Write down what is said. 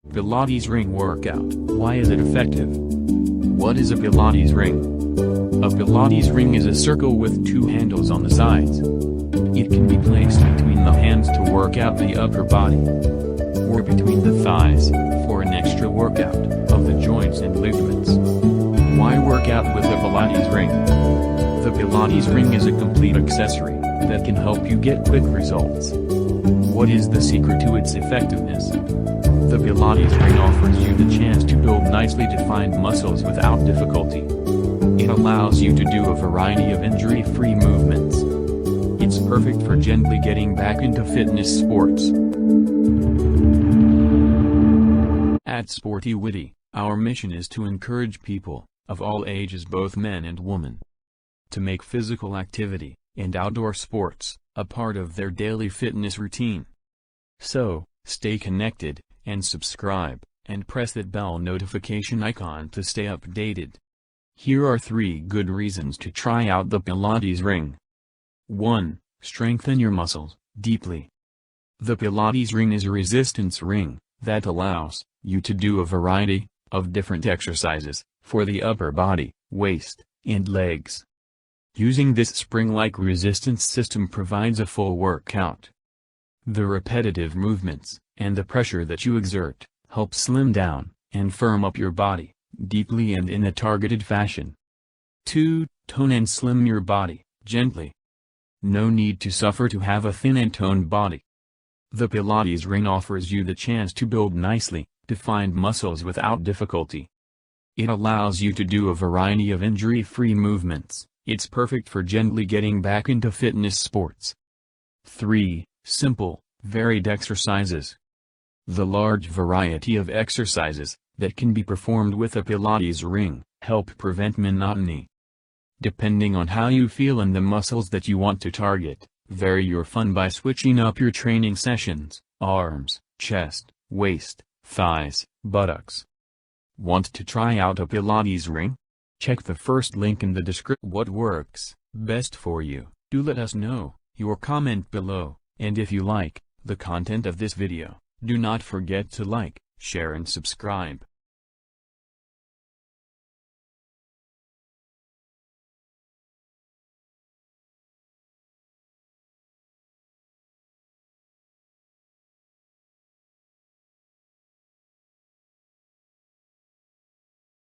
Pilates Ring workout. Why is it effective? What is a Pilates ring? A Pilates ring is a circle with two handles on the sides. It can be placed between the hands to work out the upper body, or between the thighs, for an extra workout of the joints and ligaments. Why work out with a Pilates ring? The Pilates ring is a complete accessory that can help you get quick results. What is the secret to its effectiveness? The Pilates ring offers you the chance to build nicely defined muscles without difficulty. It allows you to do a variety of injury-free movements. It's perfect for gently getting back into fitness sports. At Sporty Witty, our mission is to encourage people, of all ages, both men and women, to make physical activity and outdoor sports a part of their daily fitness routine. So, stay connected, and subscribe, and press that bell notification icon to stay updated. Here are 3 good reasons to try out the Pilates ring. 1. Strengthen your muscles deeply. The Pilates ring is a resistance ring that allows you to do a variety of different exercises for the upper body, waist, and legs. Using this spring-like resistance system provides a full workout. The repetitive movements and the pressure that you exert help slim down and firm up your body deeply and in a targeted fashion. 2. Tone and slim your body gently. No need to suffer to have a thin and toned body. The Pilates ring offers you the chance to build nicely defined muscles without difficulty. It allows you to do a variety of injury-free movements. It's perfect for gently getting back into fitness sports. 3. Simple, varied exercises. The large variety of exercises that can be performed with a Pilates ring help prevent monotony. Depending on how you feel and the muscles that you want to target, vary your fun by switching up your training sessions: arms, chest, waist, thighs, buttocks. Want to try out a Pilates ring? Check the first link in the description. What works best for you? Do let us know your comment below, and if you like the content of this video, do not forget to like, share and subscribe.